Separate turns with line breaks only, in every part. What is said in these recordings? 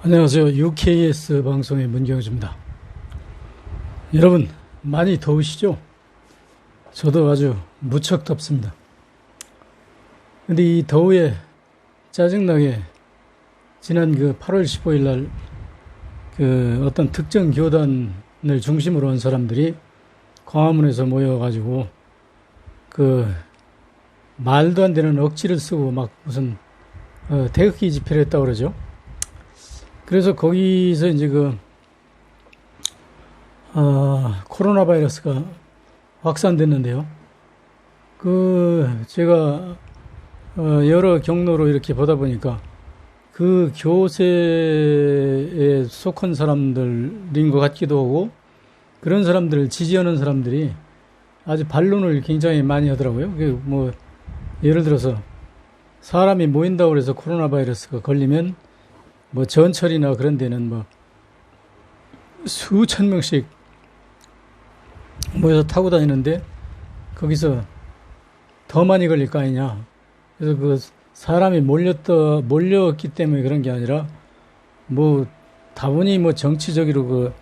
안녕하세요. UKS 방송의 문경주입니다. 여러분, 많이 더우시죠? 저도 아주 무척 덥습니다. 근데 이 더위에 짜증나게 지난 8월 15일 날 어떤 특정 교단을 중심으로 한 사람들이 광화문에서 모여가지고 말도 안 되는 억지를 쓰고 막 무슨 태극기 집회를 했다고 그러죠. 그래서 거기서 이제 코로나 바이러스가 확산됐는데요. 제가 여러 경로로 이렇게 보다 보니까 그 교세에 속한 사람들인 것 같기도 하고, 그런 사람들을 지지하는 사람들이 아주 반론을 굉장히 많이 하더라고요. 예를 들어서 사람이 모인다고 해서 코로나 바이러스가 걸리면 전철이나 그런 데는 수천 명씩 모여서 타고 다니는데 거기서 더 많이 걸릴 거 아니냐. 그래서 사람이 몰렸기 때문에 그런 게 아니라 다분히 정치적으로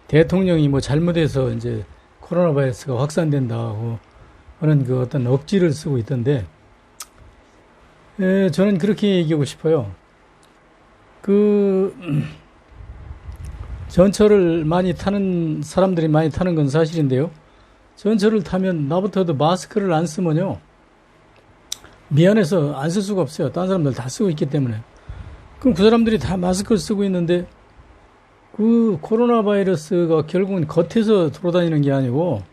대통령이 잘못해서 이제 코로나 바이러스가 확산된다고 하는 어떤 억지를 쓰고 있던데, 저는 그렇게 얘기하고 싶어요. 전철을 많이 타는 사람들이 많이 타는 건 사실인데요. 전철을 타면 나부터도 마스크를 안 쓰면요, 미안해서 안 쓸 수가 없어요. 다른 사람들 다 쓰고 있기 때문에. 그럼 그 사람들이 다 마스크를 쓰고 있는데 코로나 바이러스가 결국은 겉에서 돌아다니는 게 아니고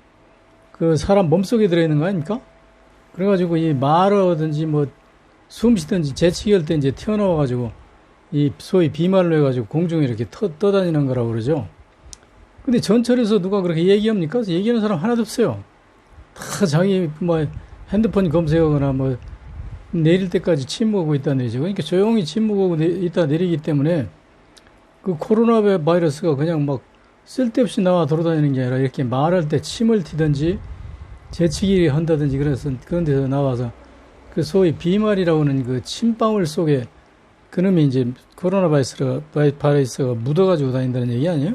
사람 몸속에 들어있는 거 아닙니까? 그래가지고 이 말하든지 숨 쉬든지 재채기 할 때 이제 튀어나와가지고 이 소위 비말로 해가지고 공중에 이렇게 떠다니는 거라고 그러죠. 근데 전철에서 누가 그렇게 얘기합니까? 얘기하는 사람 하나도 없어요. 다 자기 핸드폰 검색하거나 내릴 때까지 침묵하고 있다는 얘기죠. 그러니까 조용히 침묵하고 있다 내리기 때문에 코로나 바이러스가 그냥 쓸데없이 나와 돌아다니는 게 아니라 이렇게 말할 때 침을 튀든지 재채기 한다든지 그런 데서 나와서 소위 비말이라고 하는 침방울 속에 그놈이 이제 코로나 바이러스가 묻어가지고 다닌다는 얘기 아니에요?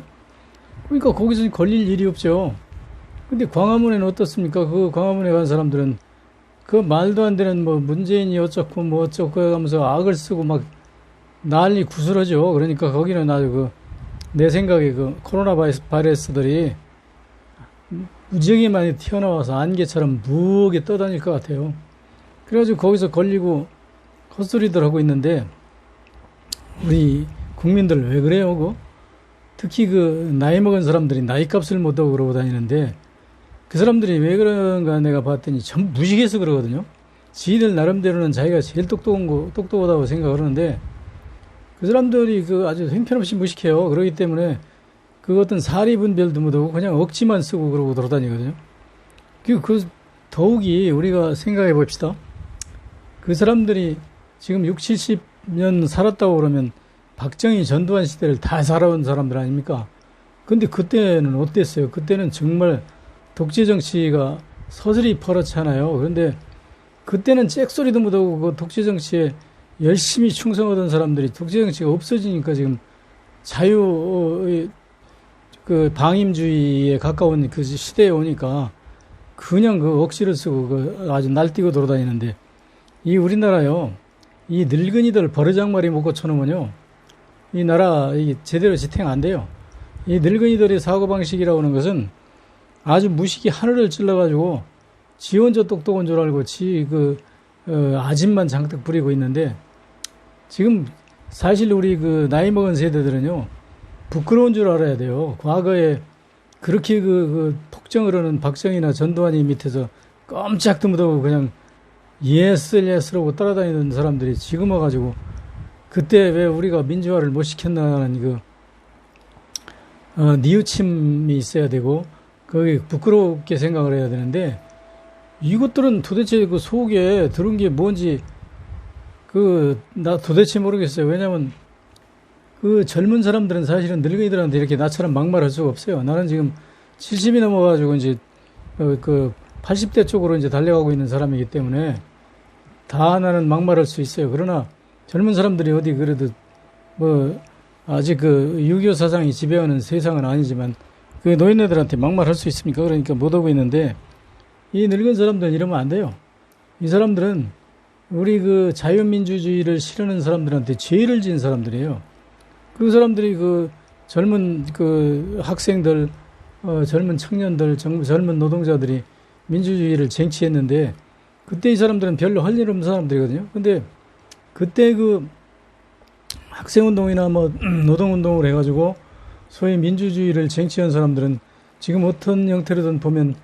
그러니까 거기서 걸릴 일이 없죠. 근데 광화문에는 어떻습니까? 광화문에 간 사람들은 말도 안 되는 문재인이 어쩌고 어쩌고 하면서 악을 쓰고 난리 구슬하죠. 그러니까 거기는 아주 내 생각에 코로나 바이러스들이 무지하게 많이 튀어나와서 안개처럼 무하게 떠다닐 것 같아요. 그래가지고 거기서 걸리고 헛소리들 하고 있는데, 우리 국민들 왜 그래요? 특히 나이 먹은 사람들이 나이값을 못하고 그러고 다니는데, 그 사람들이 왜 그런가 내가 봤더니 전부 무식해서 그러거든요. 지들 나름대로는 자기가 제일 똑똑하다고 생각을 하는데, 그 사람들이 아주 형편없이 무식해요. 그러기 때문에 어떤 사리 분별도 못하고 그냥 억지만 쓰고 그러고 돌아다니거든요. 더욱이 우리가 생각해 봅시다. 그 사람들이 지금 60, 70년 살았다고 그러면 박정희, 전두환 시대를 다 살아온 사람들 아닙니까? 근데 그때는 어땠어요? 그때는 정말 독재 정치가 서슬이 벌어졌잖아요. 그런데 그때는 잭소리도 못하고 독재 정치에 열심히 충성하던 사람들이 독재 정치가 없어지니까 지금 방임주의에 가까운 시대에 오니까 그냥 억지를 쓰고 아주 날뛰고 돌아다니는데, 이 우리나라요, 이 늙은이들 버르장머리 못 고쳐놓으면요, 이 나라 제대로 지탱 안 돼요. 이 늙은이들의 사고방식이라고 하는 것은 아주 무식이 하늘을 찔러가지고 지 혼자 똑똑한 줄 알고 아집만 장뜩 부리고 있는데, 지금 사실 우리 나이 먹은 세대들은요, 부끄러운 줄 알아야 돼요. 과거에 그렇게 폭정을 하는 박정희나 전두환이 밑에서 꼼짝도 못하고 그냥 예스라고 따라다니던 사람들이 지금 와가지고 그때 왜 우리가 민주화를 못 시켰나는 뉘우침이 있어야 되고, 거기 부끄럽게 생각을 해야 되는데, 이것들은 도대체 속에 들은 게 뭔지 나 도대체 모르겠어요. 왜냐면 젊은 사람들은 사실은 늙은이들한테 이렇게 나처럼 막말할 수가 없어요. 나는 지금 70이 넘어가지고 이제 80대 쪽으로 이제 달려가고 있는 사람이기 때문에 다 나는 막말할 수 있어요. 그러나 젊은 사람들이 어디 그래도 아직 그 6.25 사상이 지배하는 세상은 아니지만 그 노인네들한테 막말할 수 있습니까? 그러니까 못 하고 있는데 이 늙은 사람들은 이러면 안 돼요. 이 사람들은 우리 그 자유민주주의를 실현하는 사람들한테 죄를 지은 사람들이에요. 그 사람들이 그 젊은 그 학생들, 젊은 청년들, 젊은 노동자들이 민주주의를 쟁취했는데 그때 이 사람들은 별로 할 일 없는 사람들이거든요. 근데 그때 그 학생운동이나 뭐 노동운동을 해가지고 소위 민주주의를 쟁취한 사람들은 지금 어떤 형태로든 보면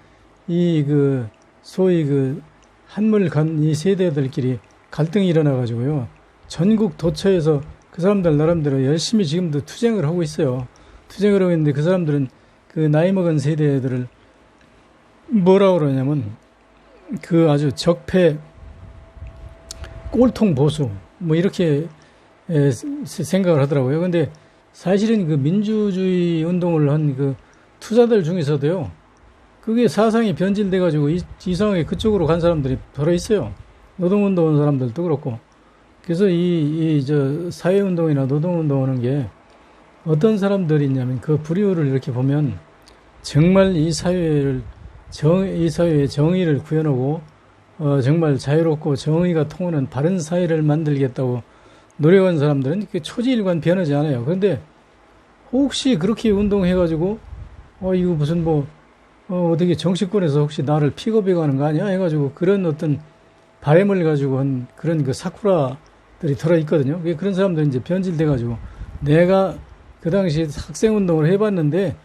이 그 소위 그 한물 간 이 세대들끼리 갈등이 일어나가지고요. 전국 도처에서 그 사람들 나름대로 열심히 지금도 투쟁을 하고 있어요. 투쟁을 하고 있는데 그 사람들은 그 나이 먹은 세대들을 뭐라고 그러냐면 그 아주 적폐 꼴통 보수 뭐 이렇게 생각을 하더라고요. 근데 사실은 그 민주주의 운동을 한 그 투자들 중에서도요. 그게 사상이 변질돼가지고 이상하게 그쪽으로 간 사람들이 더러 있어요. 노동운동 한 사람들도 그렇고. 그래서 저 사회운동이나 노동운동 하는 게 어떤 사람들이 있냐면 그 부류를 이렇게 보면 정말 이 사회의 정의를 구현하고 정말 자유롭고 정의가 통하는 바른 사회를 만들겠다고 노력한 사람들은 초지일관 변하지 않아요. 그런데 혹시 그렇게 운동해가지고 이거 무슨 어떻게 정치권에서 혹시 나를 픽업해가는 거 아니야? 해가지고 그런 어떤 바램을 가지고 한 그런 그 사쿠라들이 들어있거든요. 그런 사람들이 이제 변질돼가지고 내가 그 당시 학생운동을 해봤는데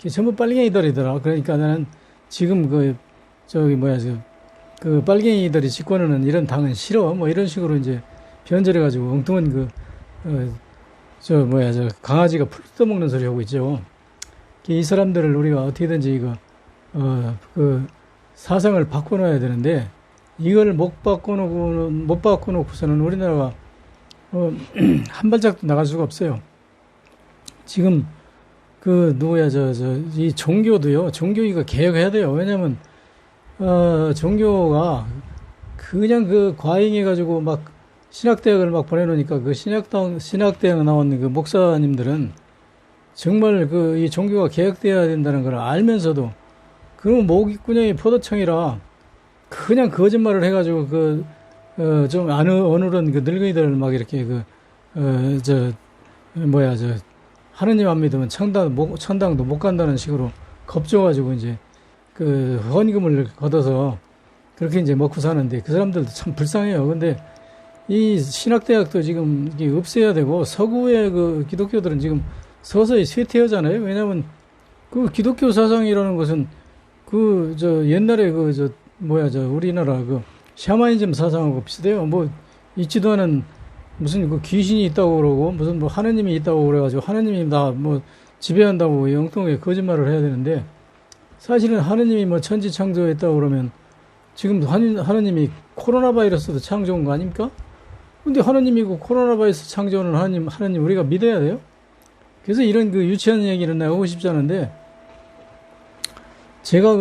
전부 빨갱이들이더라. 그러니까 나는 지금 그 빨갱이들이 집권하는 이런 당은 싫어. 뭐 이런 식으로 이제 변절해가지고 엉뚱한 저 강아지가 풀 뜯어먹는 소리 하고 있죠. 이 사람들을 우리가 어떻게든지 그 사상을 바꿔놔야 되는데 이걸 못 바꿔놓고서는 우리나라가 한 발짝도 나갈 수가 없어요. 지금 이 종교도요. 종교가 개혁해야 돼요. 왜냐면 종교가 그냥 과잉해가지고 막 신학대학을 막 보내놓으니까 그 신학대학 나온 그 목사님들은 정말 이 종교가 개혁돼야 된다는 걸 알면서도 그러면 목구멍이 포도청이라 그냥 거짓말을 해가지고 좀 어느런 그 늙은이들 막 이렇게 하느님 안 믿으면 천당도 못 간다는 식으로 겁줘가지고 이제 헌금을 걷어서 그렇게 이제 먹고 사는데 그 사람들도 참 불쌍해요. 근데 이 신학대학도 지금 이게 없애야 되고 서구의 그 기독교들은 지금 서서히 쇠퇴하잖아요. 왜냐하면 그 기독교 사상이라는 것은 옛날에 우리나라 샤머니즘 사상하고 비슷해요. 있지도 않은 무슨 귀신이 있다고 그러고 무슨 하느님이 있다고 그래가지고 하느님이 다 지배한다고 엉뚱하게 거짓말을 해야 되는데 사실은 하느님이 천지 창조했다고 그러면 지금 하느님이 코로나 바이러스도 창조한 거 아닙니까? 근데 하느님이고 코로나 바이러스 창조하는 하느님 우리가 믿어야 돼요? 그래서 이런 유치한 얘기는 내가 하고 싶지 않은데 제가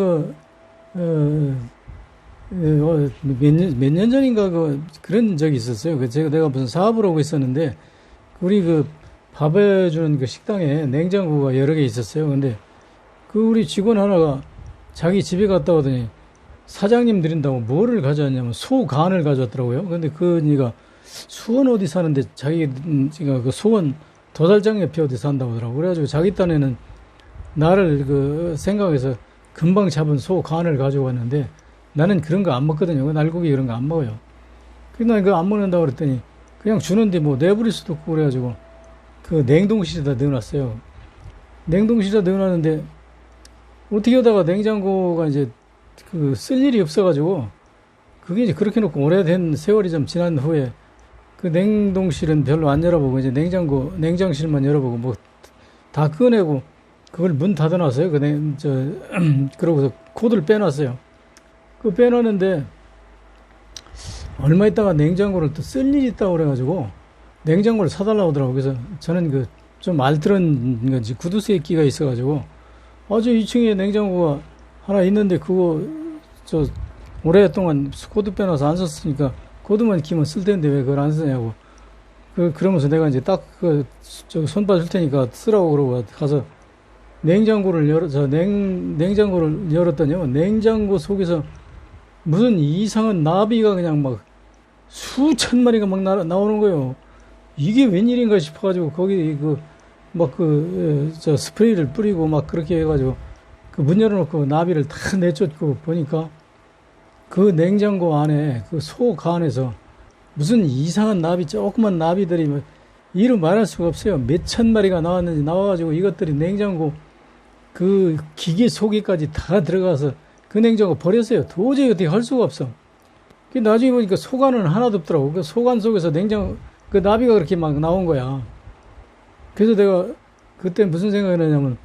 몇 년 전인가 그런 적이 있었어요. 내가 무슨 사업을 하고 있었는데 우리 밥 해주는 식당에 냉장고가 여러 개 있었어요. 근데 우리 직원 하나가 자기 집에 갔다 오더니 사장님 드린다고 뭐를 가져왔냐면 소간을 가져왔더라고요. 근데 그니가 수원 어디 사는데 자기가 수원 도살장 옆에 어디 산다고 하더라고요. 그래가지고 자기 딴에는 나를 생각해서 금방 잡은 소 간을 가지고 왔는데 나는 그런 거 안 먹거든요. 날고기 이런 거 안 먹어요. 그래서 나 이거 안 먹는다고 그랬더니 그냥 주는데 내버릴 수도 없고 그래가지고 냉동실에다 넣어놨어요. 냉동실에다 넣어놨는데 어떻게 하다가 냉장고가 이제 쓸 일이 없어가지고 그게 이제 그렇게 놓고 오래된 세월이 좀 지난 후에 냉동실은 별로 안 열어보고 이제 냉장실만 열어보고 다 꺼내고 그걸 문 닫아놨어요. 그러고서 코드를 빼놨어요. 빼놨는데 얼마 있다가 냉장고를 또 쓸 일이 있다고 그래가지고 냉장고를 사달라고 하더라고요. 그래서 저는 좀 알뜰한 건지 구두쇠기가 있어가지고 아주 2층에 냉장고가 하나 있는데 오랫동안 코드 빼놔서 안 썼으니까 코드만 키면 쓸 텐데 왜 그걸 안 쓰냐고 그러면서 내가 이제 저기 손바 줄 테니까 쓰라고 그러고 가서 냉장고를 열었더니요. 냉장고 속에서 무슨 이상한 나비가 그냥 막 수천 마리가 막 나오는 거예요. 이게 웬일인가 싶어가지고 거기 저 스프레이를 뿌리고 막 그렇게 해가지고 그 문 열어놓고 나비를 다 내쫓고 보니까 그 냉장고 안에 그 속 안에서 무슨 이상한 나비, 조그만 나비들이 뭐 이루 말할 수가 없어요. 몇천 마리가 나와가지고 이것들이 냉장고 그 기계 속에까지 다 들어가서 그 냉장고 버렸어요. 도저히 어떻게 할 수가 없어. 나중에 보니까 속안은 하나도 없더라고. 그 속안 속에서 그 나비가 그렇게 막 나온 거야. 그래서 내가 그때 무슨 생각이 나냐면,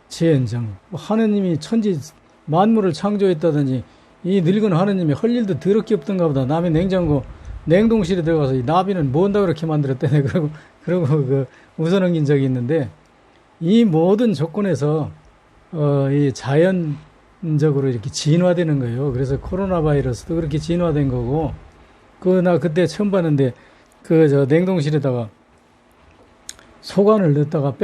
젠장, 하느님이 천지 만물을 창조했다더니 이 늙은 하느님이 할 일도 더럽게 없던가 보다. 남의 냉동실에 들어가서 이 나비는 뭔다 그렇게 만들었다네. 그러고 웃어넘긴 적이 있는데, 이 모든 조건에서 이 자연적으로 이렇게 진화되는 거예요. 그래서 코로나 바이러스도 그렇게 진화된 거고, 나 그때 처음 봤는데, 냉동실에다가 소관을 넣었다가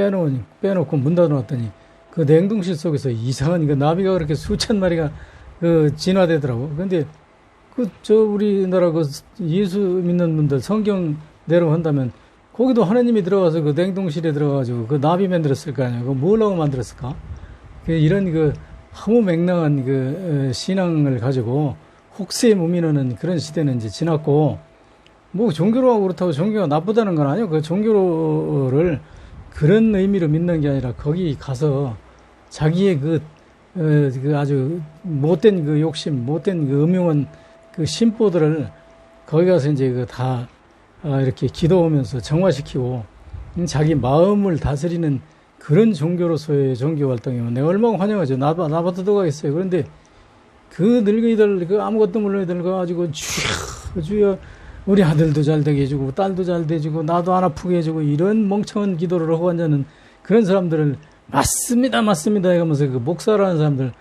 빼놓고 문 닫아놨더니, 그 냉동실 속에서 이상한 나비가 그렇게 수천 마리가 진화되더라고. 근데 우리나라 예수 믿는 분들 성경대로 한다면, 거기도 하나님이 들어가서 그 냉동실에 들어가가지고 그 나비 만들었을 거 아니야. 뭘 하고 만들었을까? 이런 허무맹랑한 신앙을 가지고 혹세에 무민하는 그런 시대는 이제 지났고, 뭐 종교로 하고 그렇다고 종교가 나쁘다는 건 아니에요. 그 종교를 그런 의미로 믿는 게 아니라 거기 가서 자기의 아주 못된 욕심, 못된 음흉한 심보들을 거기 가서 이제 다 이렇게 기도하면서 정화시키고 자기 마음을 다스리는 그런 종교로서의 종교 활동이면 내가 얼마나 환영하죠. 나부터 들어가겠어요. 그런데 늙은이들, 아무것도 모르는 애들 가가지고 주여 우리 아들도 잘 되게 해주고 딸도 잘 돼주고 나도 안 아프게 해주고 이런 멍청한 기도를 하고 앉는 그런 사람들을 맞습니다 해가면서 목사라는 사람들,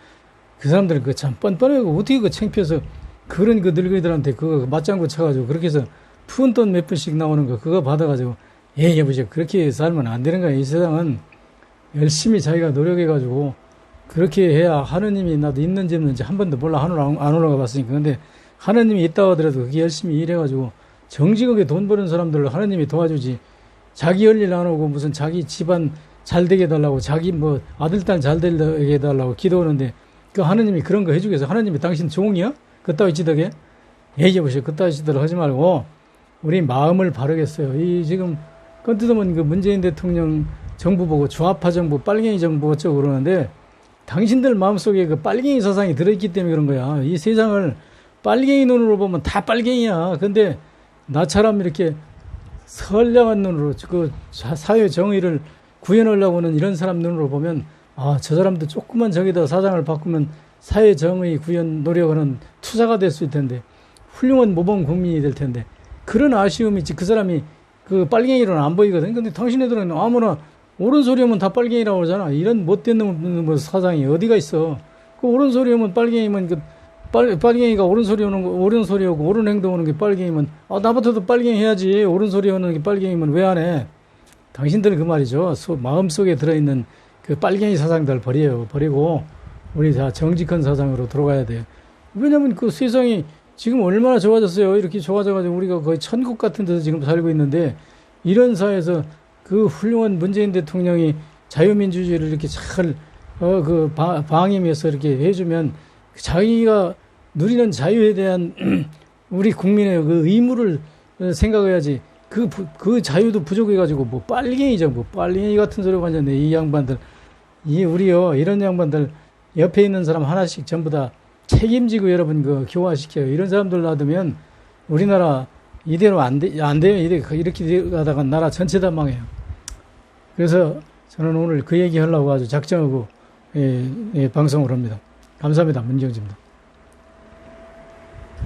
그 사람들 참 뻔뻔하고 어떻게 창피해서 그런 늙은이들한테 맞장구 쳐가지고 그렇게 해서 푼 돈 몇 푼씩 나오는 거 그거 받아가지고 여보세요, 그렇게 살면 안 되는 거야. 이 세상은 열심히 자기가 노력해가지고 그렇게 해야 하느님이 나도 있는지 없는지 한 번도 몰라. 하늘 안 올라가 봤으니까. 근데 하느님이 있다고 하더라도 그게 열심히 일해가지고 정직하게 돈 버는 사람들을 하느님이 도와주지. 자기 할 일 안 하고 무슨 자기 집안 잘 되게 해달라고, 자기 아들, 딸 잘 되게 해달라고 기도하는데 하느님이 그런 거 해주겠어? 하느님이 당신 종이야? 그따위 지덕에? 여보세요, 그따위 지덕을 하지 말고 우리 마음을 바르겠어요. 지금 건뜯으면 문재인 대통령 정부 보고 좌파 정부, 빨갱이 정부 어쩌고 그러는데 당신들 마음속에 빨갱이 사상이 들어있기 때문에 그런 거야. 이 세상을 빨갱이 눈으로 보면 다 빨갱이야. 근데 나처럼 이렇게 선량한 눈으로 사회 정의를 구현하려고 하는 이런 사람 눈으로 보면 저 사람도 조그만 저기다 사장을 바꾸면 사회 정의 구현 노력하는 투자가 될 수 있을 텐데 훌륭한 모범 국민이 될 텐데 그런 아쉬움이 있지. 그 사람이 빨갱이로는 안 보이거든. 근데 당신네들은 아무나 옳은 소리 하면 다 빨갱이라고 그러잖아. 이런 못된 놈 사장이 어디가 있어. 옳은 소리 하면 빨갱이면 빨갱이가 옳은 소리 하고 옳은 행동하는 게 빨갱이면 나부터도 빨갱이 해야지. 옳은 소리 하는 게 빨갱이면 왜 안 해? 당신들 말이죠. 마음속에 들어있는 빨갱이 사상들 버리고 우리 다 정직한 사상으로 들어가야 돼요. 왜냐면 세상이 지금 얼마나 좋아졌어요. 이렇게 좋아져가지고 우리가 거의 천국 같은 데서 지금 살고 있는데 이런 사회에서 훌륭한 문재인 대통령이 자유민주주의를 이렇게 잘 방임해서 이렇게 해주면 자기가 누리는 자유에 대한 우리 국민의 의무를 생각해야지. 그 자유도 부족해가지고 빨갱이죠. 빨갱이 같은 소리가 완전히 이 양반들, 이런 양반들 옆에 있는 사람 하나씩 전부 다 책임지고 여러분 교화시켜요. 이런 사람들 놔두면 우리나라 이대로 안 돼요. 이렇게 가다가 나라 전체 다 망해요. 그래서 저는 오늘 그 얘기 하려고 아주 작정하고 방송을 합니다. 감사합니다. 문경지입니다.